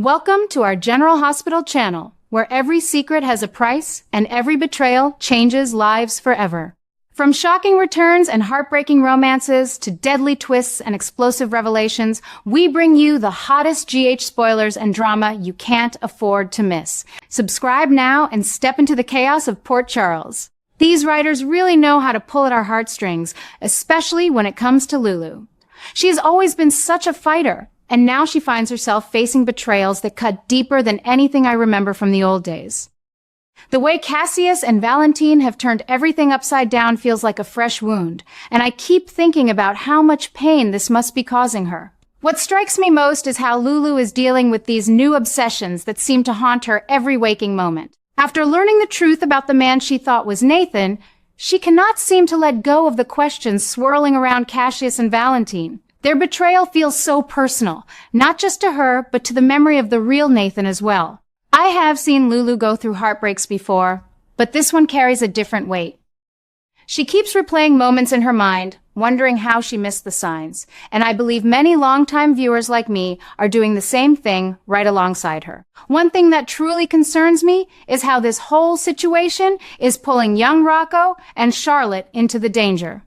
Welcome to our General Hospital channel, where every secret has a price and every betrayal changes lives forever. From shocking returns and heartbreaking romances to deadly twists and explosive revelations, we bring you the hottest GH spoilers and drama you can't afford to miss. Subscribe now and step into the chaos of Port Charles. These writers really know how to pull at our heartstrings, especially when it comes to Lulu. She has always been such a fighter, and now she finds herself facing betrayals that cut deeper than anything I remember from the old days. The way Cassius and Valentine have turned everything upside down feels like a fresh wound, and I keep thinking about how much pain this must be causing her. What strikes me most is how Lulu is dealing with these new obsessions that seem to haunt her every waking moment. After learning the truth about the man she thought was Nathan, she cannot seem to let go of the questions swirling around Cassius and Valentine. Their betrayal feels so personal, not just to her, but to the memory of the real Nathan as well. I have seen Lulu go through heartbreaks before, but this one carries a different weight. She keeps replaying moments in her mind, wondering how she missed the signs, and I believe many longtime viewers like me are doing the same thing right alongside her. One thing that truly concerns me is how this whole situation is pulling young Rocco and Charlotte into the danger.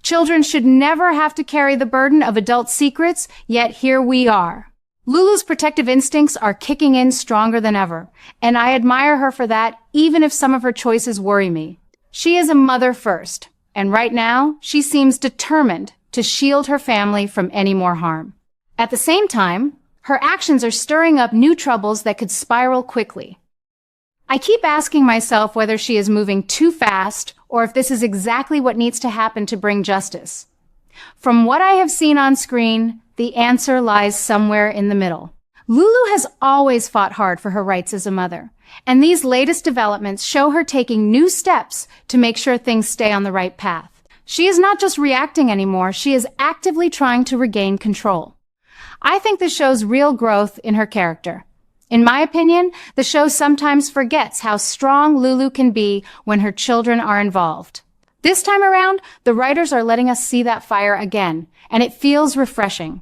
Children should never have to carry the burden of adult secrets, yet here we are. Lulu's protective instincts are kicking in stronger than ever, and I admire her for that, even if some of her choices worry me. She is a mother first, and right now, she seems determined to shield her family from any more harm. At the same time, her actions are stirring up new troubles that could spiral quickly. I keep asking myself whether she is moving too fast or if this is exactly what needs to happen to bring justice. From what I have seen on screen, the answer lies somewhere in the middle. Lulu has always fought hard for her rights as a mother, and these latest developments show her taking new steps to make sure things stay on the right path. She is not just reacting anymore, she is actively trying to regain control. I think this shows real growth in her character. In my opinion, the show sometimes forgets how strong Lulu can be when her children are involved. This time around, the writers are letting us see that fire again, and it feels refreshing.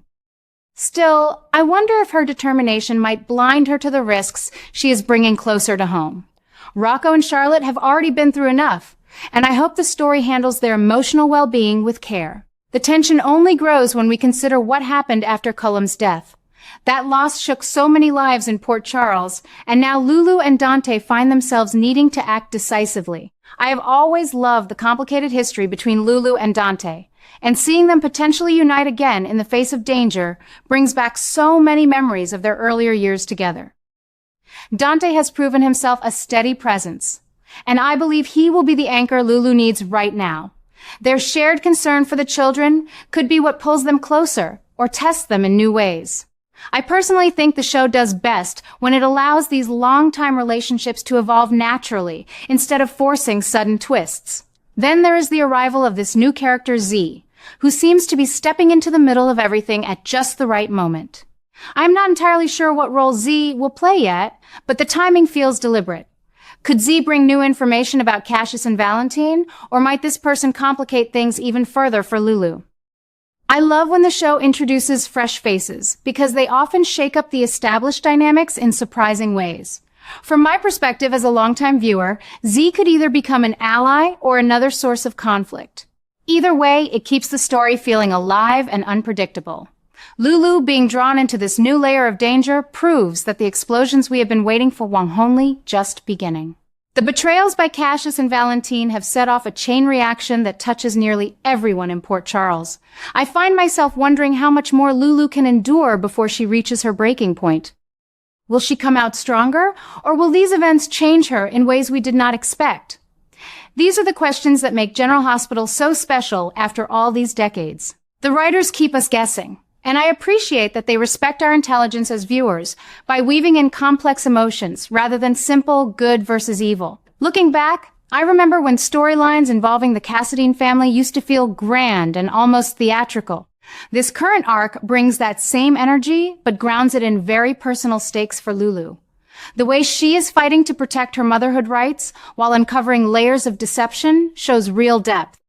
Still, I wonder if her determination might blind her to the risks she is bringing closer to home. Rocco and Charlotte have already been through enough, and I hope the story handles their emotional well-being with care. The tension only grows when we consider what happened after Cullum's death. That loss shook so many lives in Port Charles, and now Lulu and Dante find themselves needing to act decisively. I have always loved the complicated history between Lulu and Dante, and seeing them potentially unite again in the face of danger brings back so many memories of their earlier years together. Dante has proven himself a steady presence, and I believe he will be the anchor Lulu needs right now. Their shared concern for the children could be what pulls them closer or tests them in new ways. I personally think the show does best when it allows these long-time relationships to evolve naturally instead of forcing sudden twists. Then there is the arrival of this new character Z, who seems to be stepping into the middle of everything at just the right moment. I'm not entirely sure what role Z will play yet, but the timing feels deliberate. Could Z bring new information about Cassius and Valentine, or might this person complicate things even further for Lulu? I love when the show introduces fresh faces, because they often shake up the established dynamics in surprising ways. From my perspective as a longtime viewer, Z could either become an ally or another source of conflict. Either way, it keeps the story feeling alive and unpredictable. Lulu being drawn into this new layer of danger proves that the explosions we have been waiting for were only just beginning. The betrayals by Cassius and Valentine have set off a chain reaction that touches nearly everyone in Port Charles. I find myself wondering how much more Lulu can endure before she reaches her breaking point. Will she come out stronger, or will these events change her in ways we did not expect? These are the questions that make General Hospital so special after all these decades. The writers keep us guessing, and I appreciate that they respect our intelligence as viewers by weaving in complex emotions rather than simple good versus evil. Looking back, I remember when storylines involving the Cassadine family used to feel grand and almost theatrical. This current arc brings that same energy, but grounds it in very personal stakes for Lulu. The way she is fighting to protect her motherhood rights while uncovering layers of deception shows real depth.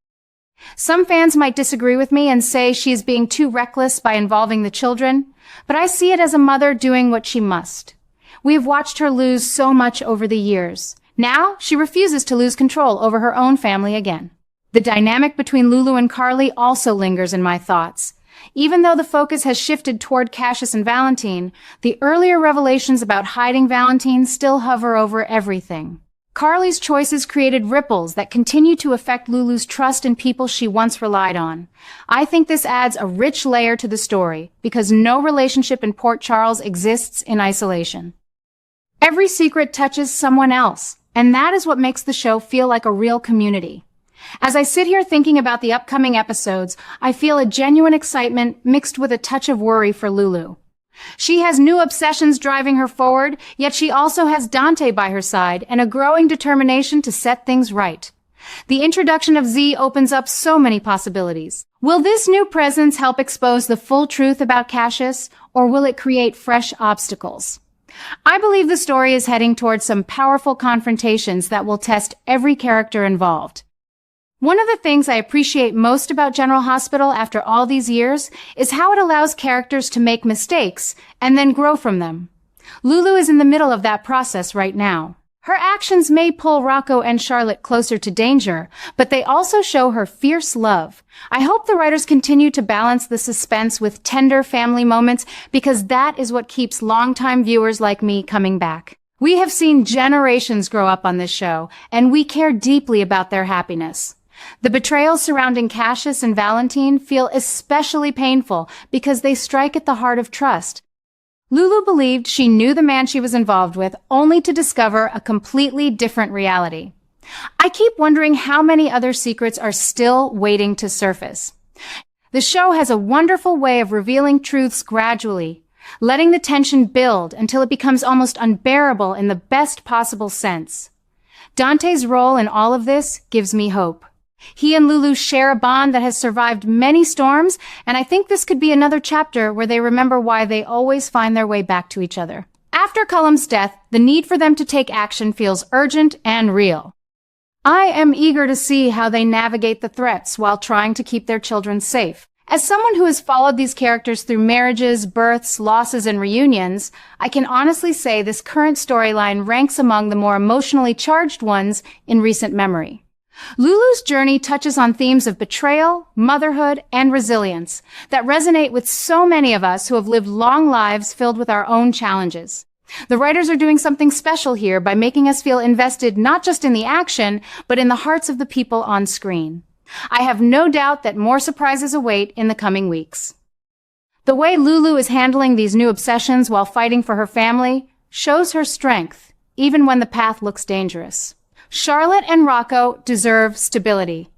Some fans might disagree with me and say she is being too reckless by involving the children, but I see it as a mother doing what she must. We have watched her lose so much over the years. Now, she refuses to lose control over her own family again. The dynamic between Lulu and Carly also lingers in my thoughts. Even though the focus has shifted toward Cassius and Valentine, the earlier revelations about hiding Valentine still hover over everything. Carly's choices created ripples that continue to affect Lulu's trust in people she once relied on. I think this adds a rich layer to the story, because no relationship in Port Charles exists in isolation. Every secret touches someone else, and that is what makes the show feel like a real community. As I sit here thinking about the upcoming episodes, I feel a genuine excitement mixed with a touch of worry for Lulu. She has new obsessions driving her forward, yet she also has Dante by her side and a growing determination to set things right. The introduction of Z opens up so many possibilities. Will this new presence help expose the full truth about Cassius, or will it create fresh obstacles? I believe the story is heading towards some powerful confrontations that will test every character involved. One of the things I appreciate most about General Hospital after all these years is how it allows characters to make mistakes and then grow from them. Lulu is in the middle of that process right now. Her actions may pull Rocco and Charlotte closer to danger, but they also show her fierce love. I hope the writers continue to balance the suspense with tender family moments, because that is what keeps longtime viewers like me coming back. We have seen generations grow up on this show, and we care deeply about their happiness. The betrayals surrounding Cassius and Valentine feel especially painful because they strike at the heart of trust. Lulu believed she knew the man she was involved with, only to discover a completely different reality. I keep wondering how many other secrets are still waiting to surface. The show has a wonderful way of revealing truths gradually, letting the tension build until it becomes almost unbearable in the best possible sense. Dante's role in all of this gives me hope. He and Lulu share a bond that has survived many storms, and I think this could be another chapter where they remember why they always find their way back to each other. After Cullum's death, the need for them to take action feels urgent and real. I am eager to see how they navigate the threats while trying to keep their children safe. As someone who has followed these characters through marriages, births, losses, and reunions, I can honestly say this current storyline ranks among the more emotionally charged ones in recent memory. Lulu's journey touches on themes of betrayal, motherhood, and resilience that resonate with so many of us who have lived long lives filled with our own challenges. The writers are doing something special here by making us feel invested not just in the action, but in the hearts of the people on screen. I have no doubt that more surprises await in the coming weeks. The way Lulu is handling these new obsessions while fighting for her family shows her strength, even when the path looks dangerous. Charlotte and Rocco deserve stability,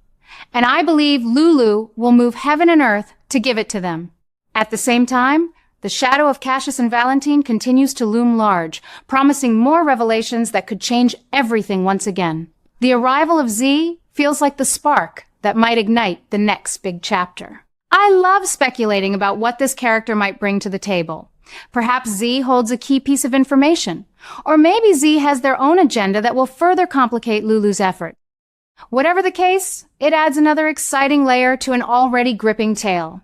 and I believe Lulu will move heaven and earth to give it to them. At the same time, the shadow of Cassius and Valentine continues to loom large, promising more revelations that could change everything once again. The arrival of Z feels like the spark that might ignite the next big chapter. I love speculating about what this character might bring to the table. Perhaps Z holds a key piece of information, or maybe Z has their own agenda that will further complicate Lulu's effort. Whatever the case, it adds another exciting layer to an already gripping tale.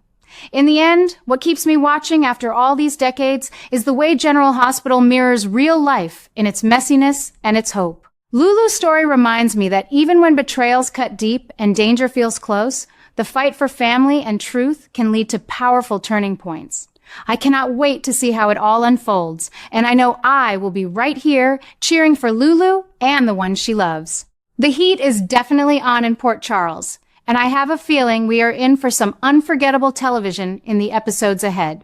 In the end, what keeps me watching after all these decades is the way General Hospital mirrors real life in its messiness and its hope. Lulu's story reminds me that even when betrayals cut deep and danger feels close, the fight for family and truth can lead to powerful turning points. I cannot wait to see how it all unfolds, and I know I will be right here cheering for Lulu and the one she loves. The heat is definitely on in Port Charles, and I have a feeling we are in for some unforgettable television in the episodes ahead.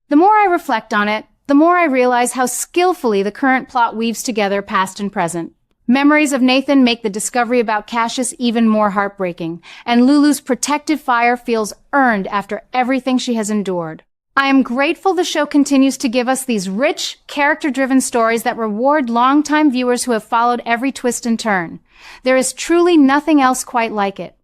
The more I reflect on it, the more I realize how skillfully the current plot weaves together past and present. Memories of Nathan make the discovery about Cassius even more heartbreaking, and Lulu's protective fire feels earned after everything she has endured. I am grateful the show continues to give us these rich, character-driven stories that reward longtime viewers who have followed every twist and turn. There is truly nothing else quite like it.